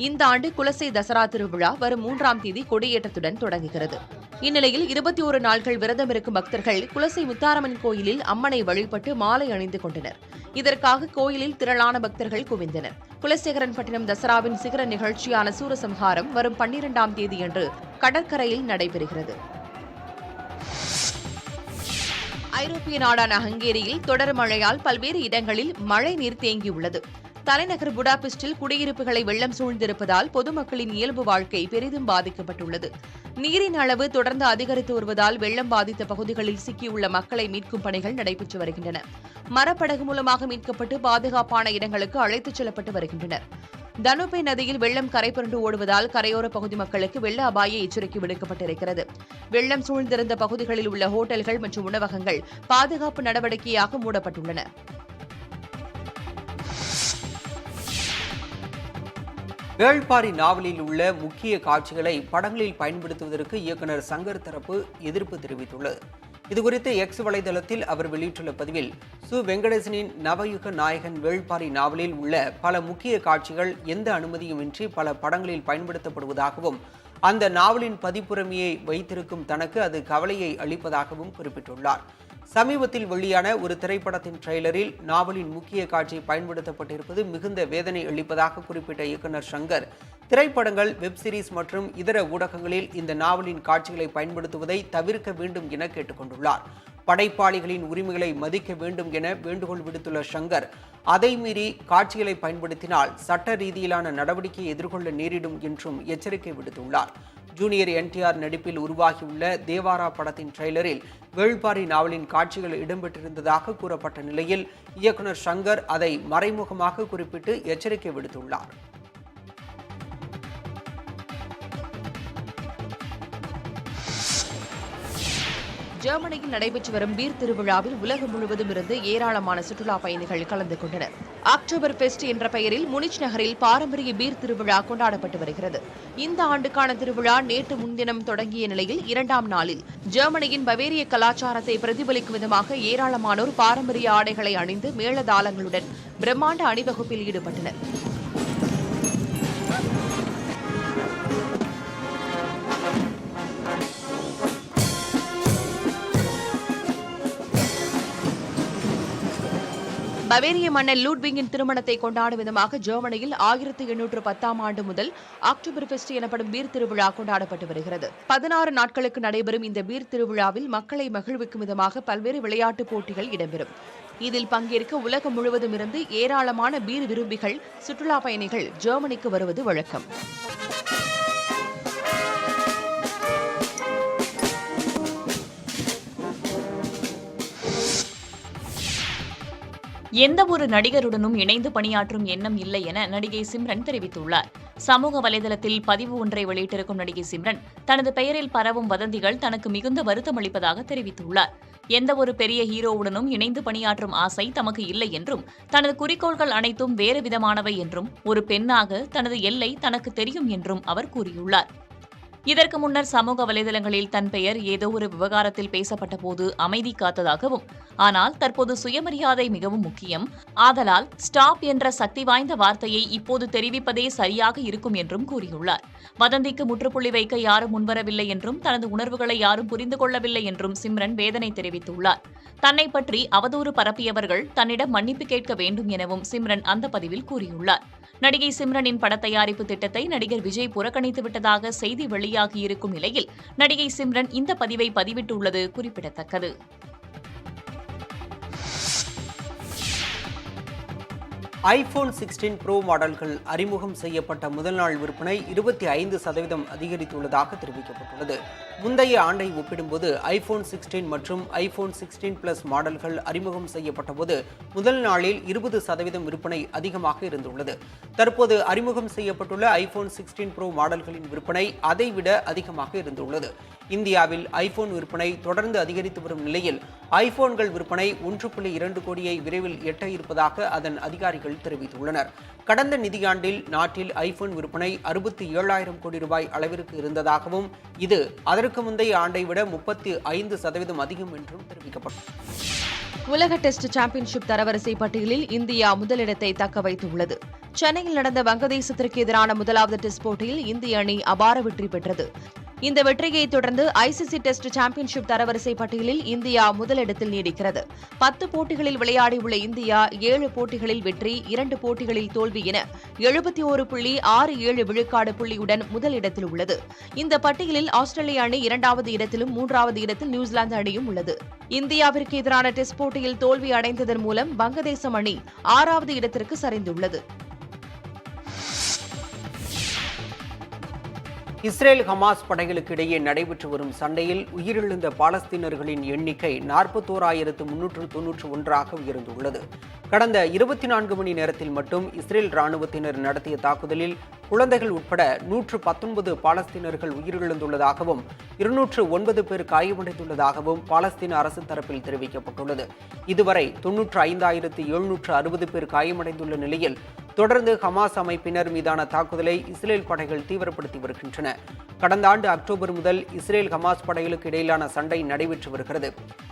இந்த ஆண்டு குலசை தசரா திருவிழா வரும் 3ஆம் தேதி கொடியேற்றத்துடன் தொடங்குகிறது. இந்நிலையில் 21 நாள்கள் விரதம் இருக்கும் பக்தர்கள் குலசை முத்தாரம்மன் கோயிலில் அம்மனை வழிபட்டு மாலை அணிந்து கொண்டனர். இதற்காக கோயிலில் திரளான பக்தர்கள் குவிந்தனர். குலசேகரன்பட்டினம் தசராவின் சிகர நிகழ்ச்சியான சூரசம்ஹாரம் வரும் 12ஆம் தேதியன்று கடற்கரையில் நடைபெறுகிறது. ஐரோப்பிய நாடான ஹங்கேரியில் தொடர் மழையால் பல்வேறு இடங்களில் மழை நீர் தேங்கியுள்ளது. தலைநகர் புடாபெஸ்டில் குடியிருப்புகளை வெள்ளம் சூழ்ந்திருப்பதால் பொதுமக்களின் இயல்பு வாழ்க்கை பெரிதும் பாதிக்கப்பட்டுள்ளது. நீரின் அளவு தொடர்ந்து அதிகரித்து வருவதால் வெள்ளம் பாதித்த பகுதிகளில் சிக்கியுள்ள மக்களை மீட்கும் பணிகள் நடைபெற்று வருகின்றன. மரப்படகு மூலமாக மீட்கப்பட்டு பாதுகாப்பான இடங்களுக்கு அழைத்துச் செல்லப்பட்டு வருகின்றனர். தனுபை நதியில் வெள்ளம் கரைபுரண்டு ஓடுவதால் கரையோர பகுதி மக்களுக்கு வெள்ள அபாய எச்சரிக்கை விடுக்கப்பட்டிருக்கிறது. வெள்ளம் சூழ்ந்திருந்த பகுதிகளில் உள்ள ஹோட்டல்கள் மற்றும் உணவகங்கள் பாதுகாப்பு நடவடிக்கையாக மூடப்பட்டுள்ளன. வேள்பாரி நாவலில் உள்ள முக்கிய காட்சிகளை படங்களில் பயன்படுத்துவதற்கு இயக்குநர் சங்கர் தரப்பு எதிர்ப்பு தெரிவித்துள்ளது. இதுகுறித்து எக்ஸ் வலைதளத்தில் அவர் வெளியிட்டுள்ள பதிவில், வெங்கடேசனின் நவயுக நாயகன் வேள்பாரி நாவலில் உள்ள பல முக்கிய காட்சிகள் எந்த அனுமதியுமின்றி பல படங்களில் பயன்படுத்தப்படுவதாகவும் அந்த நாவலின் பதிப்புரிமையை வைத்திருக்கும் தனக்கு அது கவலையை அளிப்பதாகவும் குறிப்பிட்டுள்ளார். சமீபத்தில் வெளியான ஒரு திரைப்படத்தின் ட்ரெய்லரில் நாவலின் முக்கிய காட்சி பயன்படுத்தப்பட்டிருப்பது மிகுந்த வேதனை அளிப்பதாக குறிப்பிட்ட இயக்குநர் சங்கர், திரைப்படங்கள், வெப் சீரிஸ் மற்றும் இதர ஊடகங்களில் இந்த நாவலின் காட்சிகளை பயன்படுத்துவதை தவிர்க்க வேண்டும் என கேட்டுக்கொண்டுள்ளார். படைப்பாளிகளின் உரிமைகளை மதிக்க வேண்டும் என வேண்டுகோள் விடுத்துள்ள சங்கர், அதை மீறி காட்சிகளை பயன்படுத்தினால் சட்ட ரீதியிலான நடவடிக்கையை எதிர்கொள்ள நேரிடும் என்றும் எச்சரிக்கை விடுத்துள்ளார். ஜூனியர் NTR நடிப்பில் உருவாகியுள்ள தேவாரா படத்தின் ட்ரெய்லரில் வேள்பாரி நாவலின் காட்சிகள் இடம்பெற்றிருந்ததாக கூறப்பட்ட நிலையில் இயக்குநர் சங்கர் அதை மறைமுகமாக குறிப்பிட்டு எச்சரிக்கை விடுத்துள்ளார். ஜெர்மனியில் நடைபெற்று வரும் பீர் திருவிழாவில் உலகம் முழுவதும் இருந்து ஏராளமான சுற்றுலா பயணிகள் கலந்து கொண்டனர். அக்டோபர் ஃபெஸ்ட் என்ற பெயரில் முனிச் நகரில் பாரம்பரிய பீர் திருவிழா கொண்டாடப்பட்டு வருகிறது. இந்த ஆண்டுக்கான திருவிழா நேற்று முன்தினம் தொடங்கிய நிலையில் 2ஆம் நாளில் ஜெர்மனியின் பவேரிய கலாச்சாரத்தை பிரதிபலிக்கும் விதமாக ஏராளமானோர் பாரம்பரிய ஆடைகளை அணிந்து மேளதாளங்களுடன் பிரம்மாண்ட அணிவகுப்பில் ஈடுபட்டனர். பவேரிய மன்னர் லூட்விங்கின் திருமணத்தை கொண்டாடும் விதமாக ஜெர்மனியில் 1810ஆம் ஆண்டு முதல் அக்டோபர் ஃபெஸ்ட் எனப்படும் பீர் திருவிழா கொண்டாடப்பட்டு வருகிறது. 16 நாட்களுக்கு நடைபெறும் இந்த பீர் திருவிழாவில் மக்களை மகிழ்விக்கும் விதமாக பல்வேறு விளையாட்டுப் போட்டிகள் இடம்பெறும். இதில் பங்கேற்க உலகம் முழுவதும் இருந்து ஏராளமான பீர் விரும்பிகள், சுற்றுலா பயணிகள் ஜெர்மனிக்கு வருவது வழக்கம். எந்த ஒரு நடிகருடனும் இணைந்து பணியாற்றும் எண்ணம் இல்லை என நடிகை சிம்ரன் தெரிவித்துள்ளார். சமூக வலைதளத்தில் பதிவு ஒன்றை வெளியிட்டிருக்கும் நடிகை சிம்ரன், தனது பெயரில் பரவும் வதந்திகள் தனக்கு மிகுந்த வருத்தம் அளிப்பதாக தெரிவித்துள்ளார். எந்த ஒரு பெரிய ஹீரோவுடனும் இணைந்து பணியாற்றும் ஆசை தமக்கு இல்லை என்றும், தனது குறிக்கோள்கள் அனைத்தும் வேறு விதமானவை என்றும், ஒரு பெண்ணாக தனது எல்லை தனக்கு தெரியும் என்றும் அவர் கூறியுள்ளார். இதற்கு முன்னர் சமூக வலைதளங்களில் தன் பெயர் ஏதோ ஒரு விவகாரத்தில் பேசப்பட்ட போது அமைதி காத்ததாகவும், ஆனால் தற்போது சுயமரியாதை மிகவும் முக்கியம், ஆதலால் ஸ்டாப் என்ற சக்தி வாய்ந்த வார்த்தையை இப்போது தெரிவிப்பதே சரியாக இருக்கும் என்றும் கூறியுள்ளார். வதந்திக்கு முற்றுப்புள்ளி வைக்க யாரும் முன்வரவில்லை என்றும், தனது உணர்வுகளை யாரும் புரிந்து கொள்ளவில்லை என்றும் சிம்ரன் வேதனை தெரிவித்துள்ளார். தன்னை பற்றி அவதூறு பரப்பியவர்கள் தன்னிடம் மன்னிப்பு கேட்க வேண்டும் எனவும் சிம்ரன் அந்த பதிவில் கூறியுள்ளார். நடிகை சிம்ரனின் பட தயாரிப்பு திட்டத்தை நடிகர் விஜய் புறக்கணித்து விட்டதாக செய்தி வெளியாகியிருக்கும் நிலையில் நடிகை சிம்ரன் இந்த பதிவை பதிவிட்டுள்ளது குறிப்பிடத்தக்கது. iPhone 16 Pro மாடல்கள் அறிமுகம் செய்யப்பட்ட முதல் நாள் விற்பனை 25% அதிகரித்துள்ளதாக தெரிவிக்கப்பட்டுள்ளது. முந்தைய ஆண்டை ஒப்பிடும்போது ஐபோன் 16 மற்றும் ஐபோன் 16 பிளஸ் மாடல்கள் அறிமுகம் செய்யப்பட்டபோது முதல் நாளில் 20% விற்பனை அதிகமாக இருந்துள்ளது. தற்போது அறிமுகம் செய்யப்பட்டுள்ள ஐபோன் 16 ப்ரோ மாடல்களின் விற்பனை அதைவிட அதிகமாக இருந்துள்ளது. இந்தியாவில் ஐபோன் விற்பனை தொடர்ந்து அதிகரித்து வரும் நிலையில் ஐபோன்கள் விற்பனை 1.2 கோடியை விரைவில் எட்ட இருப்பதாக அதன் அதிகாரிகள் தெரிவித்துள்ளனர். கடந்த நிதியாண்டில் நாட்டில் ஐபோன் விற்பனை 67,000 கோடி ரூபாய் அளவிற்கு இருந்ததாகவும் இது அதற்கு முந்தைய ஆண்டை விட 35% அதிகம் என்றும் தெரிவிக்கப்பட்டது. உலக டெஸ்ட் சாம்பியன்ஷிப் தரவரிசை பட்டியலில் இந்தியா முதலிடத்தை தக்க வைத்துள்ளது. சென்னையில் நடந்த வங்கதேசத்திற்கு எதிரான முதலாவது டெஸ்ட் போட்டியில் இந்திய அணி அபார வெற்றி பெற்றது. இந்த வெற்றியை தொடர்ந்து ஐசிசி டெஸ்ட் சாம்பியன்ஷிப் தரவரிசை பட்டியலில் இந்தியா முதலிடத்தில் நீடிக்கிறது. 10 போட்டிகளில் விளையாடியுள்ள இந்தியா 7 போட்டிகளில் வெற்றி, 2 போட்டிகளில் தோல்வி என 71.67 விழுக்காடு புள்ளியுடன் முதலிடத்தில் உள்ளது. இந்த பட்டியலில் ஆஸ்திரேலிய அணி 2வது இடத்திலும் 3வது இடத்தில் நியூசிலாந்து அணியும் உள்ளது. இந்தியாவிற்கு எதிரான டெஸ்ட் போட்டியில் தோல்வி அடைந்ததன் மூலம் வங்கதேசம் அணி 6வது இடத்திற்கு சரிந்துள்ளது. இஸ்ரேல் ஹமாஸ் படைகளுக்கு இடையே நடைபெற்று வரும் சண்டையில் உயிரிழந்த பாலஸ்தீனர்களின் எண்ணிக்கை 41,391 உயர்ந்துள்ளது. கடந்த 24 மணி நேரத்தில் மட்டும் இஸ்ரேல் ராணுவத்தினர் நடத்திய தாக்குதலில் குழந்தைகள் உட்பட 119 பாலஸ்தீனர்கள் உயிரிழந்துள்ளதாகவும் 209 பேர் காயமடைந்துள்ளதாகவும் பாலஸ்தீன அரசு தரப்பில் தெரிவிக்கப்பட்டுள்ளது. இதுவரை 95,760 பேர் காயமடைந்துள்ள நிலையில் தொடர்ந்து ஹமாஸ் அமைப்பினர் மீதான தாக்குதலை இஸ்ரேல் படைகள் தீவிரப்படுத்தி வருகின்றன. கடந்த ஆண்டு அக்டோபர் முதல் இஸ்ரேல் ஹமாஸ் படைகளுக்கு இடையிலான சண்டை நடைபெற்று வருகிறது.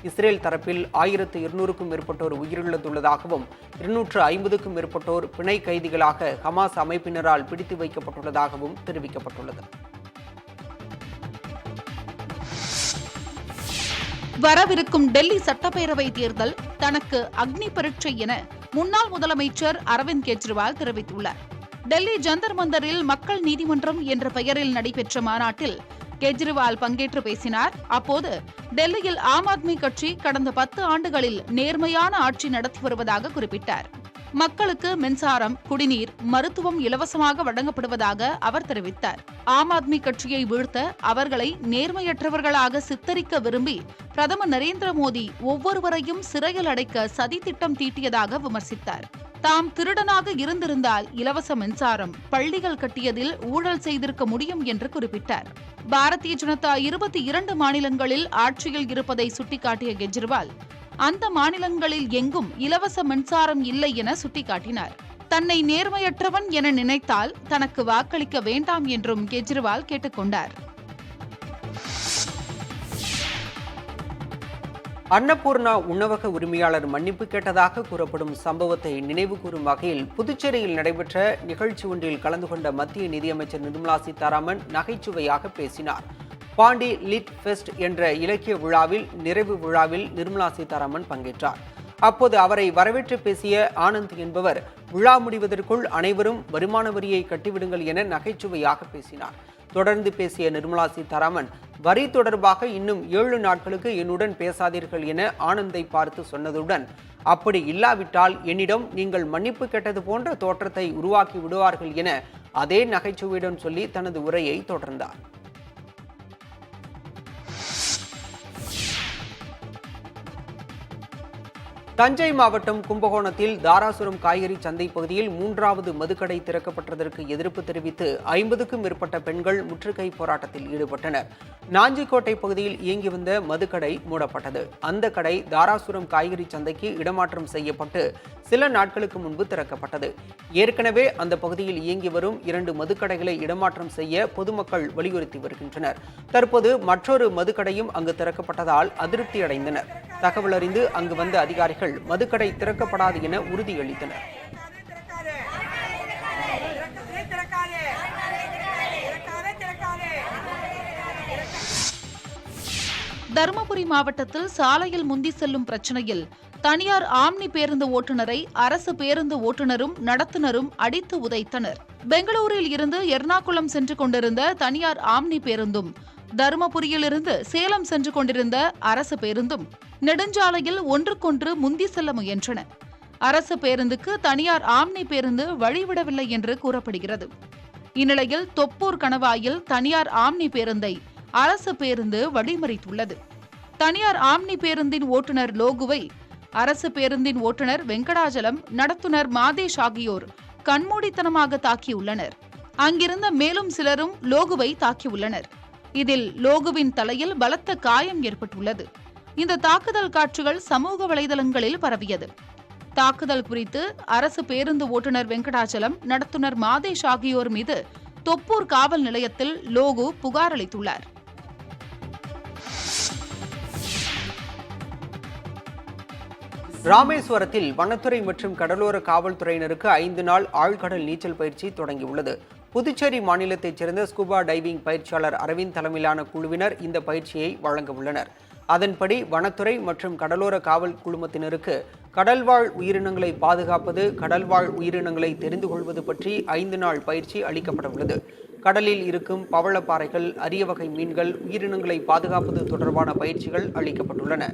இஸ்ரேல் தரப்பில் 1,200க்கும் மேற்பட்டோர் உயிரிழந்துள்ளதாகவும் 250க்கும் மேற்பட்டோர் பிணை கைதிகளாக ஹமாஸ் அமைப்பினரால் பிடித்து வைக்கப்பட்டுள்ளதாகவும் தெரிவிக்கப்பட்டுள்ளது. வரவிருக்கும் டெல்லி சட்டப்பேரவை தேர்தல் தனக்கு அக்னி பரீட்சை என முன்னாள் முதலமைச்சர் அரவிந்த் கெஜ்ரிவால் தெரிவித்துள்ளார். டெல்லி ஜந்தர் மந்தரில் மக்கள் நீதிமன்றம் என்ற பெயரில் நடைபெற்ற மாநாட்டில் கெஜ்ரிவால் பங்கேற்று பேசினார். அப்போது டெல்லியில் ஆம் ஆத்மி கட்சி கடந்த 10 ஆண்டுகளில் நேர்மையான ஆட்சி நடத்தி வருவதாக குறிப்பிட்டார். மக்களுக்கு மின்சாரம், குடிநீர், மருத்துவம் இலவசமாக வழங்கப்படுவதாக அவர் தெரிவித்தார். ஆம் ஆத்மி கட்சியை வீழ்த்த அவர்களை நேர்மையற்றவர்களாக சித்தரிக்க விரும்பி பிரதமர் நரேந்திர மோடி ஒவ்வொருவரையும் சிறையில் அடைக்க சதி திட்டம் தீட்டியதாக விமர்சித்தார். தாம் திருடனாக இருந்திருந்தால் இலவச மின்சாரம், பள்ளிகள் கட்டியதில் ஊழல் செய்திருக்க முடியும் என்று குறிப்பிட்டார். பாரதிய ஜனதா 22 மாநிலங்களில் ஆட்சியில் இருப்பதை சுட்டிக்காட்டிய கெஜ்ரிவால் அந்த மாநிலங்களில் எங்கும் இலவச மின்சாரம் இல்லை என சுட்டிக்காட்டினார். தன்னை நேர்மையற்றவன் என நினைத்தால் தனக்கு வாக்களிக்க வேண்டாம் என்றும் கெஜ்ரிவால் கேட்டுக்கொண்டார். அன்னபூர்ணா உணவக உரிமையாளர் மன்னிப்பு கேட்டதாக கூறப்படும் சம்பவத்தை நினைவு கூறும் வகையில் புதுச்சேரியில் நடைபெற்ற நிகழ்ச்சி ஒன்றில் கலந்து கொண்ட மத்திய நிதியமைச்சர் நிர்மலா சீதாராமன் நகைச்சுவையாக பேசினார். பாண்டி லிட் ஃபெஸ்ட் என்ற இலக்கிய விழாவில் நிறைவு விழாவில் நிர்மலா சீதாராமன் பங்கேற்றார். அப்போது அவரை வரவேற்று பேசிய ஆனந்த் என்பவர் விழா முடிவதற்குள் அனைவரும் வருமான வரியை கட்டிவிடுங்கள் என நகைச்சுவையாக பேசினார். தொடர்ந்து பேசிய நிர்மலா சீதாராமன் வரி தொடர்பாக இன்னும் 7 நாட்களுக்கு என்னுடன் பேசாதீர்கள் என ஆனந்தை பார்த்து சொன்னதுடன் அப்படி இல்லாவிட்டால் என்னிடம் நீங்கள் மன்னிப்பு கேட்டது போன்ற தோற்றத்தை உருவாக்கி விடுவார்கள் என அதே நகைச்சுவையுடன் சொல்லி தனது உரையை தொடர்ந்தார். தஞ்சை மாவட்டம் கும்பகோணத்தில் தாராசுரம் காய்கறி சந்தை பகுதியில் 3வது மதுக்கடை திறக்கப்பட்டதற்கு எதிர்ப்பு தெரிவித்து 50க்கும் மேற்பட்ட பெண்கள் முற்றுகை போராட்டத்தில் ஈடுபட்டனர். நாஞ்சிக்கோட்டை பகுதியில் இயங்கி வந்த மதுக்கடை மூடப்பட்டது. அந்த கடை தாராசுரம் காய்கறி சந்தைக்கு இடமாற்றம் செய்யப்பட்டு சில நாட்களுக்கு முன்பு திறக்கப்பட்டது. ஏற்கனவே அந்த பகுதியில் இயங்கி வரும் 2 மதுக்கடைகளை இடமாற்றம் செய்ய பொதுமக்கள் வலியுறுத்தி வருகின்றனர். தற்போது மற்றொரு மதுக்கடையும் அங்கு திறக்கப்பட்டதால் அதிருப்தி அடைந்தனர். தகவல் அறிந்து அங்கு வந்த அதிகாரிகள் மதுக்கடை திறக்கப்படாது என உறுதியளித்தனர். தருமபுரி மாவட்டத்தில் சாலையில் முந்தி செல்லும் பிரச்சனையில் தனியார் ஆம்னி பேருந்து ஓட்டுநரை அரசு பேருந்து ஓட்டுநரும் நடத்துனரும் அடித்து உதைத்தனர். பெங்களூரில் இருந்து எர்ணாகுளம் சென்று கொண்டிருந்த தனியார் ஆம்னி பேருந்தும் தருமபுரியிலிருந்து சேலம் சென்று கொண்டிருந்த அரசு பேருந்தும் நெடுஞ்சாலையில் ஒன்றுக்கொன்று முந்தி செல்ல முயன்றன. அரசு பேருந்துக்கு தனியார் ஆம்னி பேருந்து வழிவிடவில்லை என்று கூறப்படுகிறது. இந்நிலையில் தொப்பூர் கணவாயில் தனியார் ஆம்னி பேருந்தை அரசு பேருந்து வழிமறித்துள்ளது. தனியார் ஆம்னி பேருந்தின் ஓட்டுநர் லோகுவை அரசு பேருந்தின் ஓட்டுநர் வெங்கடாஜலம், நடத்துனர் மாதேஷ் ஆகியோர் கண்மூடித்தனமாக தாக்கியுள்ளனர். அங்கிருந்த மேலும் சிலரும் லோகுவை தாக்கியுள்ளனர். இதில் லோகுவின் தலையில் பலத்த காயம் ஏற்பட்டுள்ளது. இந்த தாக்குதல் காட்சிகள் சமூக வலைதளங்களில் பரவியது. தாக்குதல் குறித்து அரசு பேருந்து ஓட்டுநர் வெங்கடாச்சலம், நடத்துனர் மாதேஷ் ஆகியோர் மீது தொப்பூர் காவல் நிலையத்தில் லோகு புகார் அளித்துள்ளார். ராமேஸ்வரத்தில் வனத்துறை மற்றும் கடலோர காவல்துறையினருக்கு 5 நாள் ஆழ்கடல் நீச்சல் பயிற்சி தொடங்கியுள்ளது. புதுச்சேரி மாநிலத்தைச் சேர்ந்த ஸ்கூபா டைவிங் பயிற்சியாளர் அரவிந்த் தலைமையிலான குழுவினர் இந்த பயிற்சியை வழங்க உள்ளனர். அதன்படி வனத்துறை மற்றும் கடலோர காவல் குழுமத்தினருக்கு கடல்வாழ் உயிரினங்களை பாதுகாப்பது, கடல்வாழ் உயிரினங்களை தெரிந்து கொள்வது பற்றி 5 நாள் பயிற்சி அளிக்கப்பட உள்ளது. கடலில் இருக்கும் பவளப்பாறைகள், அரிய வகை மீன்கள், உயிரினங்களை பாதுகாப்பது தொடர்பான பயிற்சிகள் அளிக்கப்பட்டுள்ளன.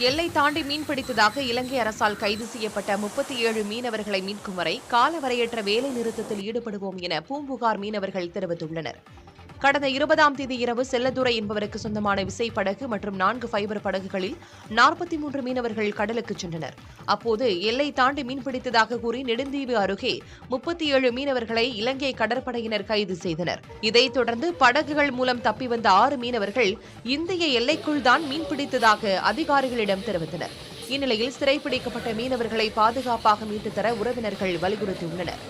எல்லை தாண்டி மீன்பிடித்ததாக இலங்கை அரசால் கைது செய்யப்பட்ட 37 மீனவர்களை மீட்கும் வரை காலவரையற்ற வேலை நிறுத்தத்தில் ஈடுபடுவோம் என பூம்புகார் மீனவர்கள் தெரிவித்துள்ளனர். கடந்த 20ஆம் தேதி இரவு செல்லதுரை என்பவருக்கு சொந்தமான விசைப்படகு மற்றும் 4 ஃபைபர் படகுகளில் 43 மீனவர்கள் கடலுக்கு சென்றனர். அப்போது எல்லை தாண்டி மீன்பிடித்ததாக கூறி நெடுந்தீவு அருகே 37 மீனவர்களை இலங்கை கடற்படையினர் கைது செய்தனர். இதைத் தொடர்ந்து படகுகள் மூலம் தப்பி வந்த 6 மீனவர்கள் இந்திய எல்லைக்குள் தான் மீன்பிடித்ததாக அதிகாரிகளிடம் தெரிவித்தனர். இந்நிலையில் சிறைப்பிடிக்கப்பட்ட மீனவர்களை பாதுகாப்பாக மீட்டுத் தர உறவினர்கள் வலியுறுத்தியுள்ளனர்.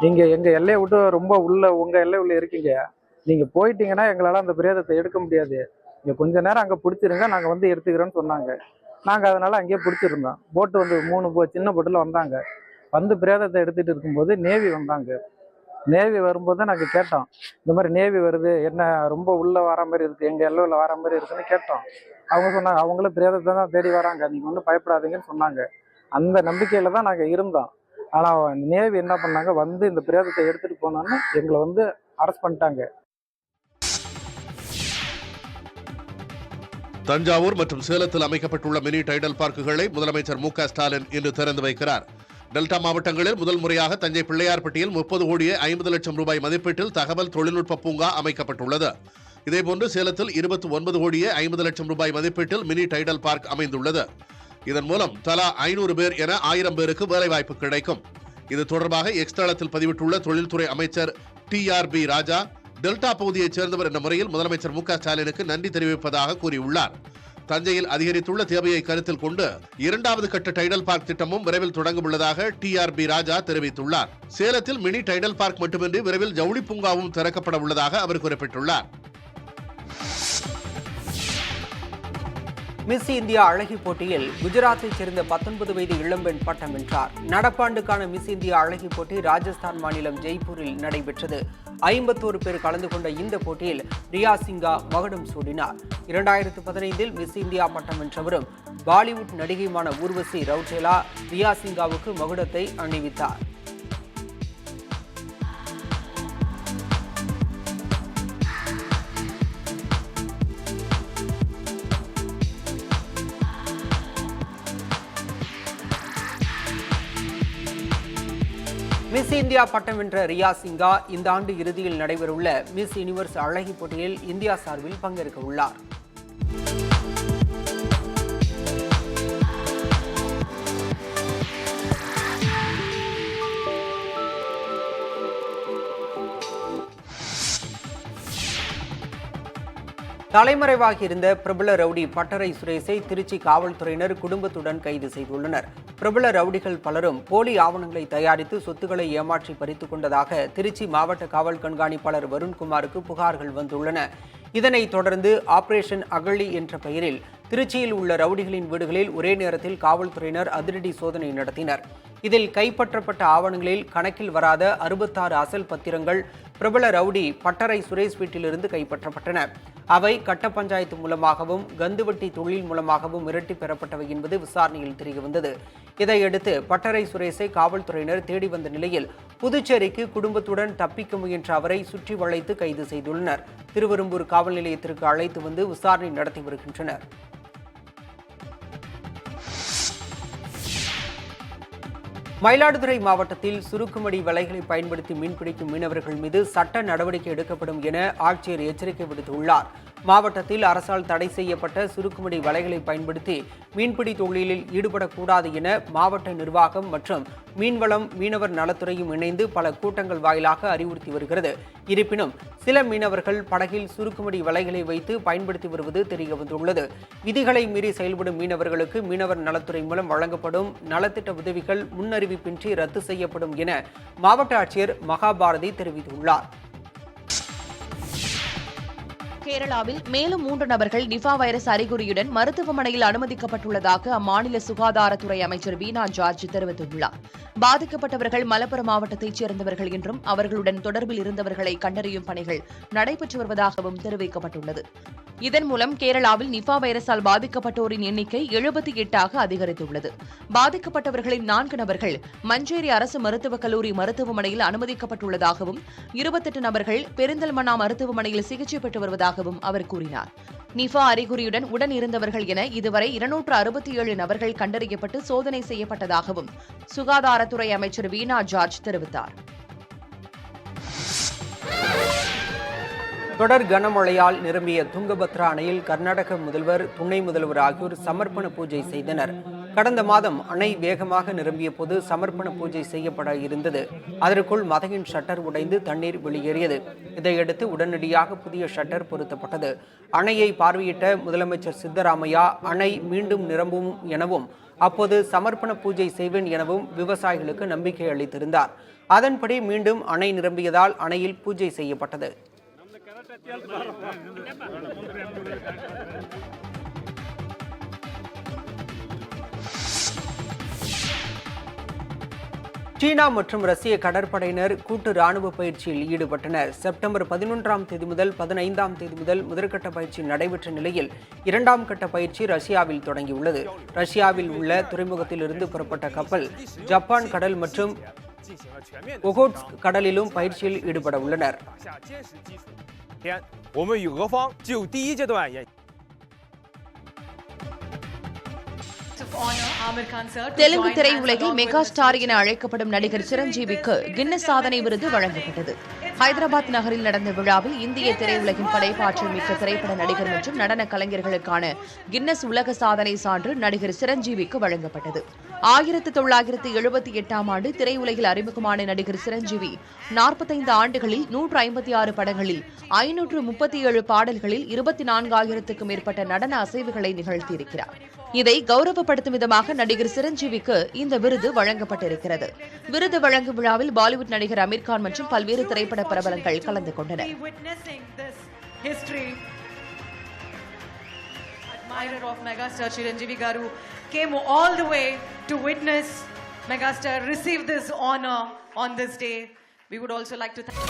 நீங்க எங்க எல்லையை விட்டு ரொம்ப உங்க எல்லை உள்ள இருக்கீங்க, நீங்க போயிட்டீங்கன்னா எங்களால அந்த பிரேதத்தை எடுக்க முடியாது, நீங்க கொஞ்ச நேரம் அங்க பிடிச்சிருங்க, நாங்க வந்து எடுத்துக்கிறோன்னு சொன்னாங்க. நாங்க அதனால அங்கேயே பிடிச்சிருந்தோம். போட்டு வந்து 3 சின்ன போட்டுல வந்தாங்க. வந்து பிரேதத்தை எடுத்துட்டு இருக்கும்போது நேவி வந்தாங்க. நேவி வரும்போது நாங்க கேட்டோம், இந்த மாதிரி நேவி வருது, என்ன ரொம்ப உள்ள வர மாதிரி இருக்கு, எங்க எல்லையில வர மாதிரி இருக்குன்னு கேட்டோம். அவங்க சொன்னாங்க, அவங்களும் பிரேதத்தை தான் தேடி வராங்க, நீங்க ஒன்றும் பயப்படாதீங்கன்னு சொன்னாங்க. அந்த நம்பிக்கையில தான் நாங்க இருந்தோம். ஆனா நேவி என்ன பண்ணாங்க, வந்து இந்த பிரேதத்தை எடுத்துட்டு போனோன்னு எங்களை வந்து அரெஸ்ட் பண்ணிட்டாங்க. தஞ்சாவூர் மற்றும் சேலத்தில் அமைக்கப்பட்டுள்ள மினி டைடல் பார்க்குகளை முதலமைச்சர் மு.க. ஸ்டாலின் இன்று திறந்து வைக்கிறார். டெல்டா மாவட்டங்களில் முதல் முறையாக தஞ்சை பிள்ளையார்பட்டியில் 30,50,00,000 மதிப்பீட்டில் தகவல் தொழில்நுட்ப பூங்கா அமைக்கப்பட்டுள்ளது. இதேபோன்று சேலத்தில் 29,50,00,000 மதிப்பீட்டில் மினி டைடல் பார்க் அமைந்துள்ளது. இதன் மூலம் தலா 500 பேர் என 1000 பேருக்கு வேலைவாய்ப்பு கிடைக்கும். இது தொடர்பாக எக்ஸ் தளத்தில் பதிவிட்டுள்ள தொழில்துறை அமைச்சர் TRB ராஜா, டெல்டா பகுதியைச் சேர்ந்தவர் என்ற முறையில் முதலமைச்சர் மு.க. ஸ்டாலினுக்கு நன்றி தெரிவிப்பதாக கூறியுள்ளார். தஞ்சையில் அதிகரித்துள்ள தேவையை கருத்தில் கொண்டு 2வது கட்ட டைடல் பார்க் திட்டமும் விரைவில் தொடங்க உள்ளதாக TRB ராஜா தெரிவித்துள்ளார். சேலத்தில் மினி டைடல் பார்க் மட்டுமின்றி விரைவில் ஜவுளி பூங்காவும் திறக்கப்பட உள்ளதாக அவர் குறிப்பிட்டுள்ளார். மிஸ் இந்தியா அழகி போட்டியில் குஜராத்தைச் சேர்ந்த 19 வயது இளம்பெண் பட்டம் வென்றார். நடப்பாண்டுக்கான மிஸ் இந்தியா அழகி போட்டி ராஜஸ்தான் மாநிலம் ஜெய்ப்பூரில் நடைபெற்றது. 51 பேர் கலந்து கொண்ட இந்த போட்டியில் ரியா சிங்கா மகுடம் சூடினார். 2015இல் மிஸ் இந்தியா பட்டம் வென்றவரும் பாலிவுட் நடிகையுமான ஊர்வசி ரவுட்டேலா ரியா சிங்காவுக்கு மகுடத்தை அணிவித்தார். மிஸ் இந்தியா பட்டம் வென்ற ரியா சிங்கா இந்த ஆண்டு இறுதியில் நடைபெறவுள்ள மிஸ் யூனிவர்ஸ் அழகி போட்டியில் இந்தியா சார்பில் பங்கேற்க உள்ளார். தலைமறைவாகி இருந்த பிரபல ரவுடி பட்டறை சுரேஷை திருச்சி காவல்துறையினர் குடும்பத்துடன் கைது செய்துள்ளனர். பிரபல ரவுடிகள் பலரும் போலி ஆவணங்களை தயாரித்து சொத்துக்களை ஏமாற்றி பறித்துக் கொண்டதாக திருச்சி மாவட்ட காவல் கண்காணிப்பாளர் வருண்குமாருக்கு புகார்கள் வந்துள்ளன. இதனைத் தொடர்ந்து ஆபரேஷன் அகழி என்ற பெயரில் திருச்சியில் உள்ள ரவுடிகளின் வீடுகளில் ஒரே நேரத்தில் காவல்துறையினர் அதிரடி சோதனை நடத்தினர். இதில் கைப்பற்றப்பட்ட ஆவணங்களில் கணக்கில் வராத 66 அசல் பத்திரங்கள் பிரபல ரவுடி பட்டறை சுரேஷ் வீட்டிலிருந்து கைப்பற்றப்பட்டன. அவை கட்ட பஞ்சாயத்து மூலமாகவும் கந்துவட்டி தொழில் மூலமாகவும் மிரட்டி பெறப்பட்டவை என்பது விசாரணையில் தெரியவந்தது. இதையடுத்து பட்டறை சுரேஷை காவல்துறையினர் தேடி வந்த நிலையில் புதுச்சேரிக்கு குடும்பத்துடன் தப்பிக்க முயன்ற அவரை சுற்றி வளைத்து கைது செய்துள்ளனர். திருவெரும்பூர் காவல் நிலையத்திற்கு அழைத்து வந்து விசாரணை நடத்தி வருகின்றனர். மயிலாடுதுறை மாவட்டத்தில் சுருக்குமடி வலைகளை பயன்படுத்தி மீன்பிடிக்கும் மீனவர்கள் மீது சட்ட நடவடிக்கை எடுக்கப்படும் என ஆட்சியர் எச்சரிக்கை விடுத்துள்ளார். மாவட்டத்தில் அரசால் தடை செய்யப்பட்ட சுருக்குமடி வலைகளை பயன்படுத்தி மீன்பிடி தொழிலில் ஈடுபடக்கூடாது என மாவட்ட நிர்வாகம் மற்றும் மீன்வளம் மீனவர் நலத்துறையும் இணைந்து பல கூட்டங்கள் வாயிலாக அறிவுறுத்தி வருகிறது. இருப்பினும் சில மீனவர்கள் படகில் சுருக்குமடி வலைகளை வைத்து பயன்படுத்தி வருவது தெரியவந்துள்ளது. விதிகளை மீறி செயல்படும் மீனவர்களுக்கு மீனவர் நலத்துறை மூலம் வழங்கப்படும் நலத்திட்ட உதவிகள் முன்னறிவிப்பின்றி ரத்து செய்யப்படும் என மாவட்ட ஆட்சியர் மகாபாரதி தெரிவித்துள்ளார். கேரளாவில் மேலும் 3 நபர்கள் நிபா வைரஸ் அறிகுறியுடன் மருத்துவமனையில் அனுமதிக்கப்பட்டுள்ளதாக அம்மாநில சுகாதாரத்துறை அமைச்சர் வீணா ஜார்ஜ் தெரிவித்துள்ளார். பாதிக்கப்பட்டவர்கள் மலப்புரம் மாவட்டத்தைச் சேர்ந்தவர்கள் என்றும் அவர்களுடன் தொடர்பில் இருந்தவர்களை கண்டறியும் பணிகள் நடைபெற்று வருவதாகவும் தெரிவிக்கப்பட்டுள்ளது. இதன் மூலம் கேரளாவில் நிபா வைரஸால் பாதிக்கப்பட்டோரின் எண்ணிக்கை 78ஆக அதிகரித்துள்ளது. பாதிக்கப்பட்டவர்களின் 4 நபர்கள் மஞ்சேரி அரசு மருத்துவக் கல்லூரி மருத்துவமனையில் அனுமதிக்கப்பட்டுள்ளதாகவும் 28 நபர்கள் பெரிந்தல்மண்ணா மருத்துவமனையில் சிகிச்சை பெற்று வருவதாகவும் அவர் கூறினார். நிபா அறிகுறியுடன் உடன் இருந்தவர்கள் என இதுவரை 267 நபர்கள் கண்டறியப்பட்டு சோதனை செய்யப்பட்டதாகவும் சுகாதாரத்துறை அமைச்சர் வீணா ஜார்ஜ் தெரிவித்தார். தொடர் கனமழையால் நிரம்பிய துங்கபத்ரா அணையில் கர்நாடக முதல்வர், துணை முதல்வர் ஆகியோர் சமர்ப்பண பூஜை செய்தனர். கடந்த மாதம் அணை வேகமாக நிரம்பிய போது சமர்ப்பண பூஜை செய்யப்பட இருந்தது. அதற்குள் மதகின் ஷட்டர் உடைந்து தண்ணீர் வெளியேறியது. இதையடுத்து உடனடியாக புதிய ஷட்டர் பொருத்தப்பட்டது. அணையை பார்வையிட்ட முதலமைச்சர் சித்தராமையா அணை மீண்டும் நிரம்பும் எனவும் அப்போது சமர்ப்பண பூஜை செய்வேன் எனவும் விவசாயிகளுக்கு நம்பிக்கை அளித்திருந்தார். அதன்படி மீண்டும் அணை நிரம்பியதால் அணையில் பூஜை செய்யப்பட்டது. சீனா மற்றும் ரஷ்ய கடற்படையினர் கூட்டு ராணுவ பயிற்சியில் ஈடுபட்டனர். செப்டம்பர் 11ஆம் தேதி முதல் 15ஆம் தேதி முதல் முதற்கட்ட பயிற்சி நடைபெற்ற நிலையில் 2ஆம் கட்ட பயிற்சி ரஷ்யாவில் தொடங்கியுள்ளது. ரஷ்யாவில் உள்ள துறைமுகத்தில் இருந்து புறப்பட்ட கப்பல் ஜப்பான் கடல் மற்றும் ஒகோட்ஸ்க் கடலிலும் பயிற்சியில் ஈடுபட உள்ளனர். தெலுங்கு திரையுலகில் மெகா ஸ்டார் என அழைக்கப்படும் நடிகர் சிரஞ்சீவிக்கு கின்னஸ் சாதனை விருது வழங்கப்பட்டது. ஹைதராபாத் நகரில் நடந்த விழாவில் இந்திய திரையுலகின் படைப்பாற்றல் மிக்க திரைப்பட நடிகர் மற்றும் நடன கலைஞர்களுக்கான கின்னஸ் உலக சாதனை சான்று நடிகர் சிரஞ்சீவிக்கு வழங்கப்பட்டது. 1978ஆம் ஆண்டு திரையுலகில் அறிமுகமான நடிகர் சிரஞ்சீவி 45 ஆண்டுகளில் 156 படங்களில் 537 பாடல்களில் 24,000க்கும் மேற்பட்ட நடன அசைவுகளை நிகழ்த்தியிருக்கிறார். இதை கௌரவப்படுத்தும் விதமாக நடிகர் சிரஞ்சீவிக்கு இந்த விருது வழங்கப்பட்டிருக்கிறது. விருது வழங்கும் விழாவில் பாலிவுட் நடிகர் அமீர்கான் மற்றும் பல்வேறு திரைப்பட பிரபலங்கள் கலந்து கொண்டனர். Admirer of megastar Chiranjeevi Garu came all the way to witness megastar receive this honor on this day. We would also like to thank